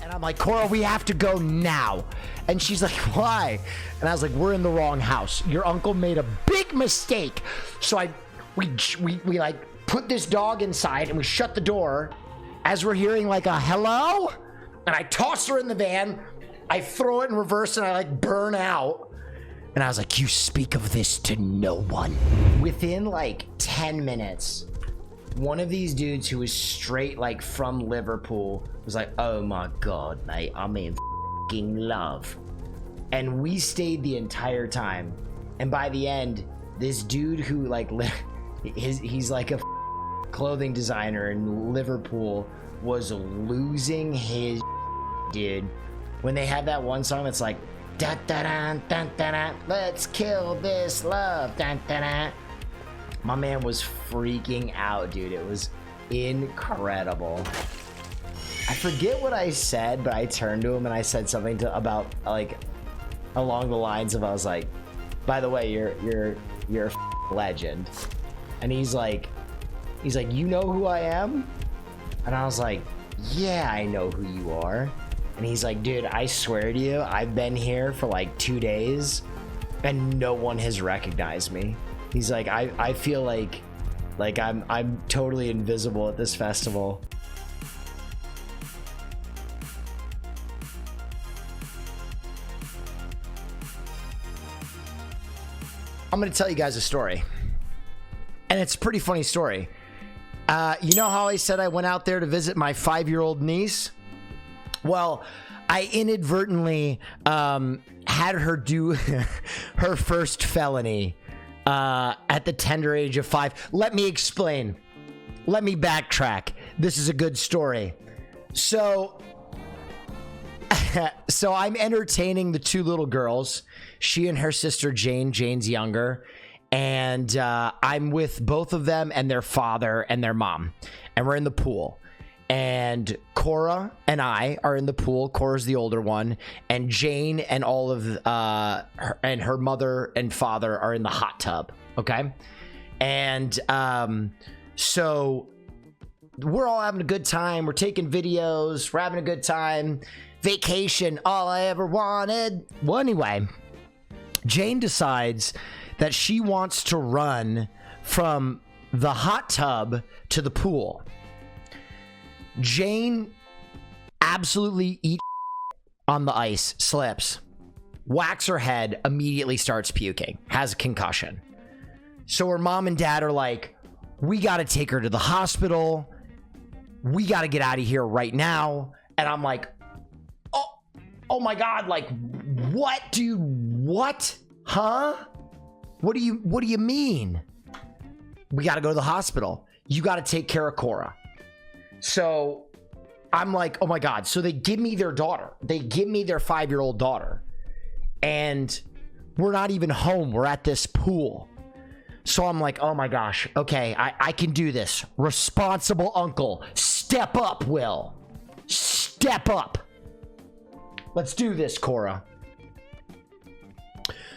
And I'm like, Cora, we have to go now. And she's like, why? And I was like, we're in the wrong house. Your uncle made a big mistake. So we like put this dog inside and we shut the door as we're hearing like a hello. And I toss her in the van. I throw it in reverse and I like burn out. And I was like, you speak of this to no one. Within like 10 minutes, one of these dudes who was straight like from Liverpool was like, oh my God, mate, I'm in f***ing love. And we stayed the entire time. And by the end, this dude who like, he's like a clothing designer in Liverpool was losing his dude. When they have that one song that's like, da da da da da da, let's kill this love, da da da. My man was freaking out, dude. It was incredible. I forget what I said, but I turned to him and I said something about like along the lines of, I was like, by the way, you're a legend. And he's like, you know who I am? And I was like, yeah, I know who you are. And he's like, dude, I swear to you, I've been here for like 2 days and no one has recognized me. He's like, I feel like I'm totally invisible at this festival. I'm gonna tell you guys a story. And it's a pretty funny story. You know how I said I went out there to visit my 5-year-old niece? Well, I inadvertently had her do her first felony at the tender age of 5. Let me explain. Let me backtrack. This is a good story. So I'm entertaining the 2 little girls. She and her sister Jane. Jane's younger. And I'm with both of them and their father and their mom. And we're in the pool. And Cora and I are in the pool. Cora's the older one. And Jane and all of her mother and father are in the hot tub. Okay. And so we're all having a good time. We're taking videos. We're having a good time. Vacation. All I ever wanted. Well, anyway, Jane decides that she wants to run from the hot tub to the pool. Jane absolutely eats on the ice, slips, whacks her head, immediately starts puking, has a concussion. So her mom and dad are like, we got to take her to the hospital. We got to get out of here right now. And I'm like, oh my God, like, what, dude? What? Huh? What do you mean? We got to go to the hospital. You got to take care of Cora. So I'm like, oh my God. So they give me their daughter. They give me their 5-year-old daughter. And we're not even home. We're at this pool. So I'm like, oh my gosh. Okay, I can do this. Responsible uncle. Step up, Will. Step up. Let's do this, Cora.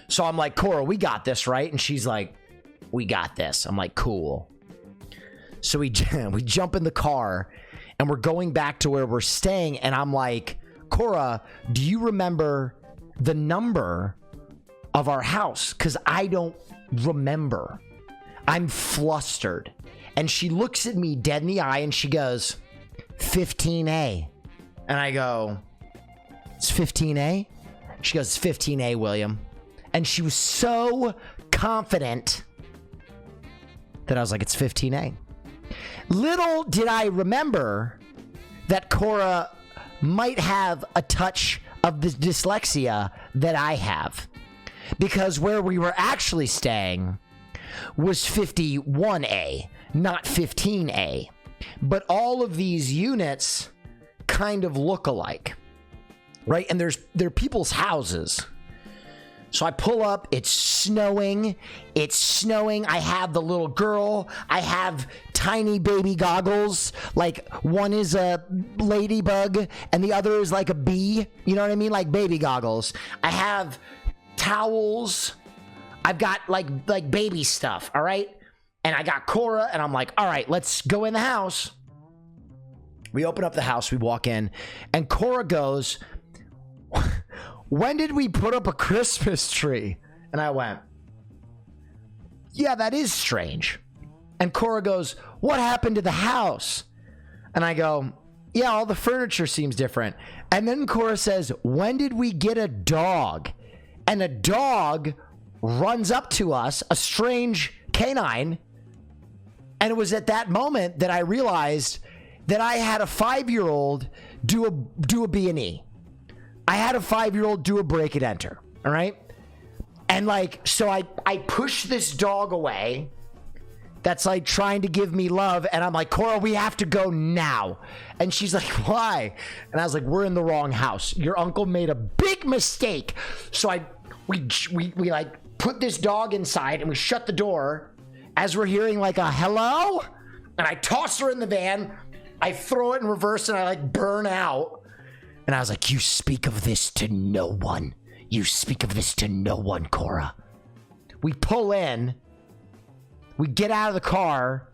So I'm like, Cora, we got this, right? And she's like, we got this. I'm like, cool. So we jump in the car and we're going back to where we're staying. And I'm like, Cora, do you remember the number of our house? Because I don't remember. I'm flustered. And she looks at me dead in the eye and she goes, 15A. And I go, it's 15A? She goes, it's 15A, William. And she was so confident that I was like, it's 15A. Little did I remember that Cora might have a touch of the dyslexia that I have. Because where we were actually staying was 51A, not 15A. But all of these units kind of look alike, right? And they're people's houses. So I pull up, it's snowing. I have the little girl. I have tiny baby goggles. Like one is a ladybug and the other is like a bee. You know what I mean? Like baby goggles. I have towels. I've got like baby stuff. All right. And I got Cora and I'm like, all right, let's go in the house. We open up the house, we walk in, and Cora goes, when did we put up a Christmas tree? And I went, yeah, that is strange. And Cora goes, what happened to the house? And I go, yeah, all the furniture seems different. And then Cora says, when did we get a dog? And a dog runs up to us, a strange canine. And it was at that moment that I realized that I had a 5-year-old do a B&E. I had a 5-year-old do a break and enter. All right. And like, so I push this dog away that's like trying to give me love. And I'm like, Cora, we have to go now. And she's like, why? And I was like, we're in the wrong house. Your uncle made a big mistake. So we like put this dog inside and we shut the door as we're hearing like a hello. And I toss her in the van. I throw it in reverse and I like burn out. And I was like, you speak of this to no one. You speak of this to no one, Cora. We pull in. We get out of the car.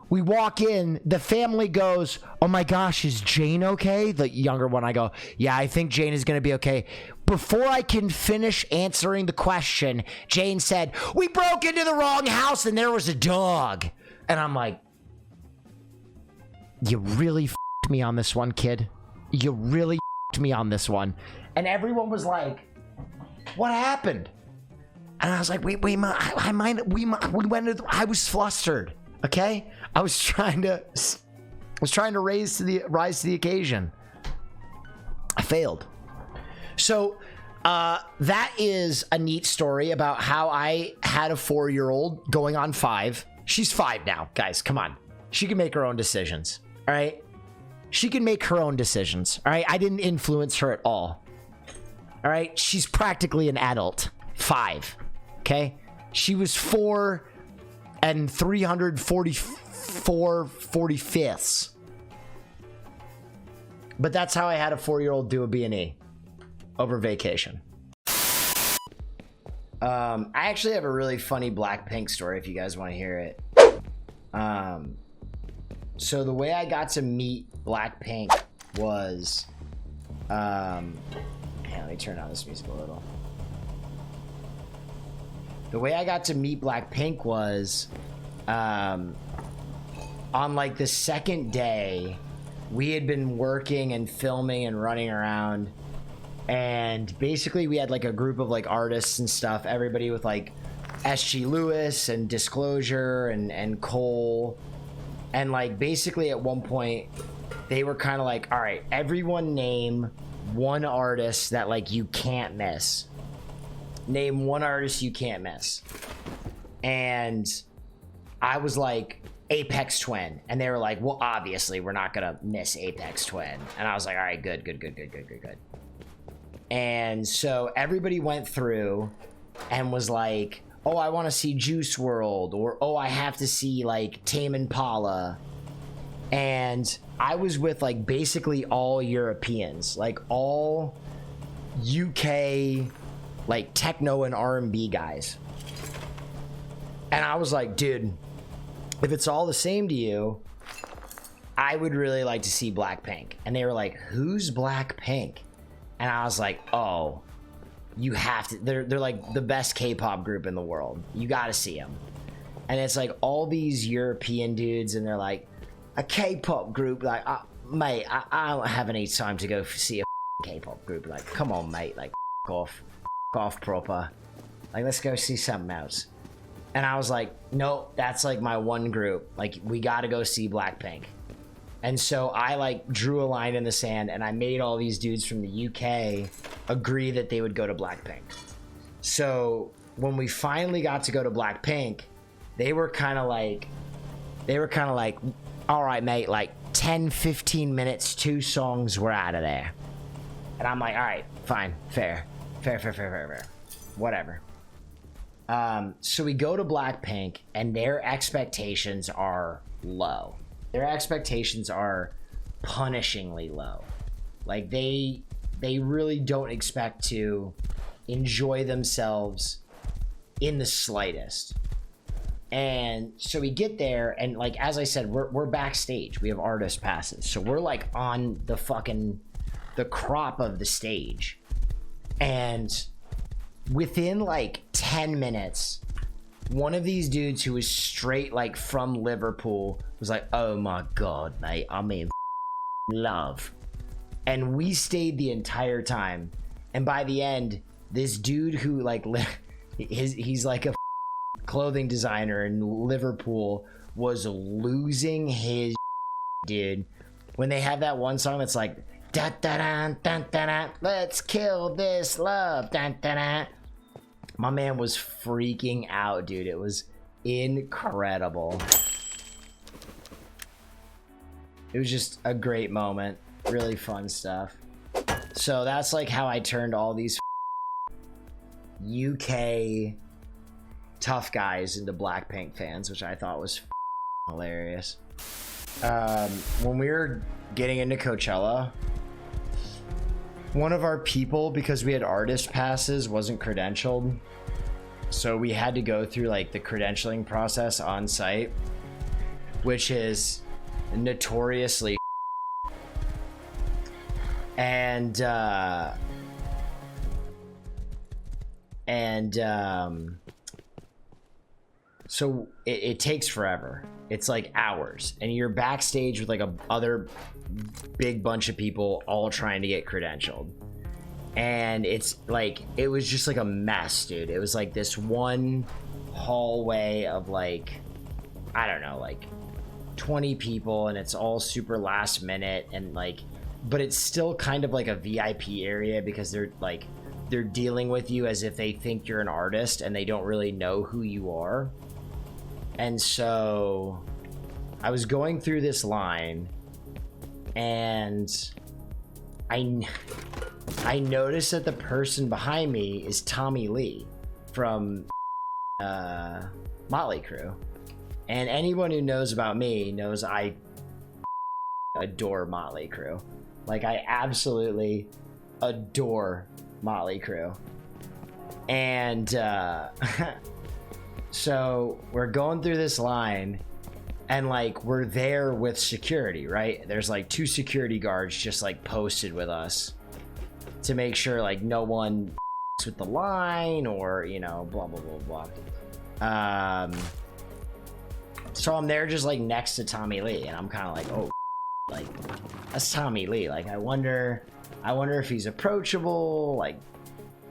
We walk in. The family goes, oh my gosh, is Jane okay? The younger one, I go, yeah, I think Jane is going to be okay. Before I can finish answering the question, Jane said, we broke into the wrong house and there was a dog. And I'm like, you really f***ed me on this one, kid. You really f***ed me on this one. And everyone was like, what happened? And I was like, wait, I was flustered. Okay. I was trying to rise to the occasion. I failed. So, that is a neat story about how I had a 4-year-old going on 5. She's 5 now, guys. Come on. She can make her own decisions. All right. She can make her own decisions. All right. I didn't influence her at all. All right. She's practically an adult. 5. Okay. She was 4 and 344/45. But that's how I had a 4-year-old do a B&E over vacation. I actually have a really funny Blackpink story if you guys want to hear it. So the way I got to meet Blackpink was, let me turn down this music a little. The way I got to meet Blackpink was, on like the second day, we had been working and filming and running around, and basically we had like a group of like artists and stuff, everybody with like SG Lewis and Disclosure and Cole. And like basically at one point they were kind of like, all right, everyone name one artist that like you can't miss. Name one artist you can't miss. And I was like, Apex Twin. And they were like, well, obviously we're not gonna miss Apex Twin. And I was like, all right, good. And so everybody went through and was like, oh, I want to see Juice WRLD, or oh, I have to see like Tame Impala. And I was with like basically all Europeans, like all UK like techno and R&B guys. And I was like, dude, if it's all the same to you, I would really like to see Blackpink. And they were like, who's Blackpink? And I was like, oh, you have to. They're like the best K-pop group in the world. You got to see them. And it's like all these European dudes, and they're like, a K-pop group. Like, mate, I don't have any time to go see a K-pop group. Like, come on, mate. Like, off proper. Like, let's go see something else. And I was like, nope, that's like my one group. Like, we got to go see Blackpink. And so I like drew a line in the sand, and I made all these dudes from the UK agree that they would go to Blackpink. So when we finally got to go to Blackpink, they were kind of like, all right, mate, like 10, 15 minutes, 2 songs, we're out of there. And I'm like, all right, fine, fair. Whatever. So we go to Blackpink, and their expectations are low. Their expectations are punishingly low. Like they really don't expect to enjoy themselves in the slightest. And so we get there, and like as I said, we're backstage. We have artist passes, so we're like on the crop of the stage. And within like 10 minutes, one of these dudes who was straight like from Liverpool was like, "Oh my god, mate, I'm in love." And we stayed the entire time. And by the end, this dude who like he's like a clothing designer in Liverpool was losing his dude. When they have that one song that's like da da da da da da, let's kill this love, da da da. My man was freaking out, dude. It was incredible. It was just a great moment. Really fun stuff. So that's like how I turned all these UK tough guys into Blackpink fans, which I thought was hilarious. When we were getting into Coachella, one of our people, because we had artist passes, wasn't credentialed, so we had to go through like the credentialing process on site, which is notoriously and so it takes forever. It's like hours, and you're backstage with like a other big bunch of people all trying to get credentialed, and it's like it was just like a mess, dude. It was like this one hallway of like, I don't know, like 20 people, and it's all super last minute, and like, but it's still kind of like a VIP area because they're dealing with you as if they think you're an artist and they don't really know who you are. And so I was going through this line, and I noticed that the person behind me is Tommy Lee from Motley Crue. And anyone who knows about me knows I adore Motley Crue. Like, I absolutely adore Motley Crue. And so we're going through this line, and like we're there with security, right? There's like 2 security guards just like posted with us to make sure like no one with the line or, you know, blah blah blah blah. So I'm there just like next to Tommy Lee, and I'm kind of like, oh, like that's Tommy Lee. Like I wonder if he's approachable. Like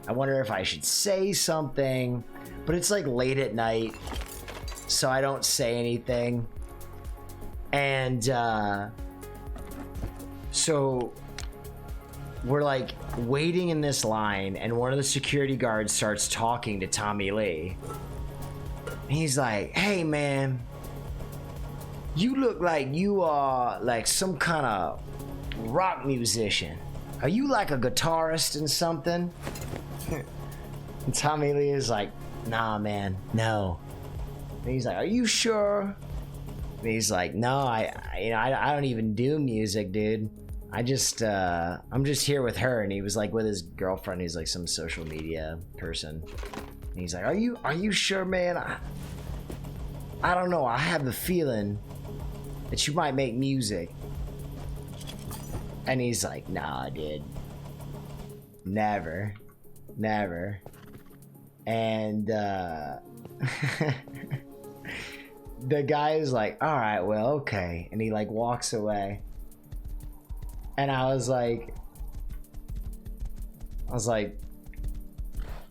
I wonder if I should say something. But it's like late at night, so I don't say anything. And so we're like waiting in this line, and one of the security guards starts talking to Tommy Lee. And he's like, "Hey man, you look like you are like some kind of rock musician. Are you like a guitarist and something?" And Tommy Lee is like, "Nah, man, no." And he's like, "Are you sure?" And he's like, "No, I don't even do music, dude. I'm just here with her." And he was like with his girlfriend. He's like some social media person. And he's like, "Are you sure, man? I don't know. I have the feeling that you might make music." And he's like, "Nah, dude, never." And the guy is like, "All right, well, okay." And he like walks away. And I was like,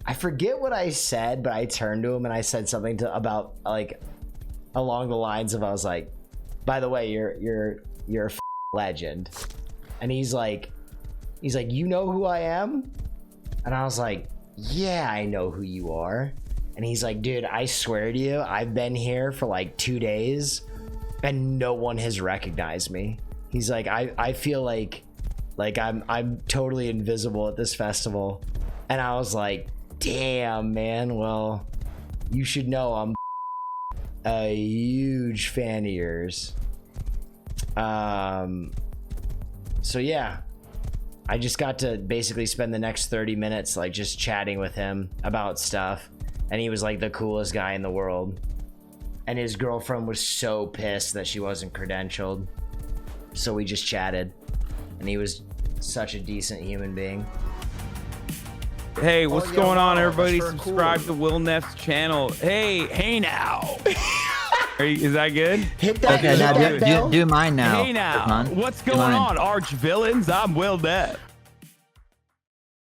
I forget what I said, but I turned to him and I said something about like along the lines of, I was like, "By the way, you're a legend." And he's like, "You know who I am?" And I was like, "Yeah, I know who you are." And he's like, "Dude, I swear to you, I've been here for like 2 days and no one has recognized me." He's like, I feel like I'm totally invisible at this festival." And I was like, "Damn, man, well, you should know I'm a huge fan of yours." So yeah, I just got to basically spend the next 30 minutes like just chatting with him about stuff, and he was like the coolest guy in the world. and his girlfriend was so pissed that she wasn't credentialed. So we just chatted, and he was such a decent human being. Hey, what's going on, everybody? Subscribe to Will Neff's channel. Hey now. Is that good? Hit that, Okay, hit now that bell. do mine now. Hey now. What's going on, arch villains? I'm Will Neff.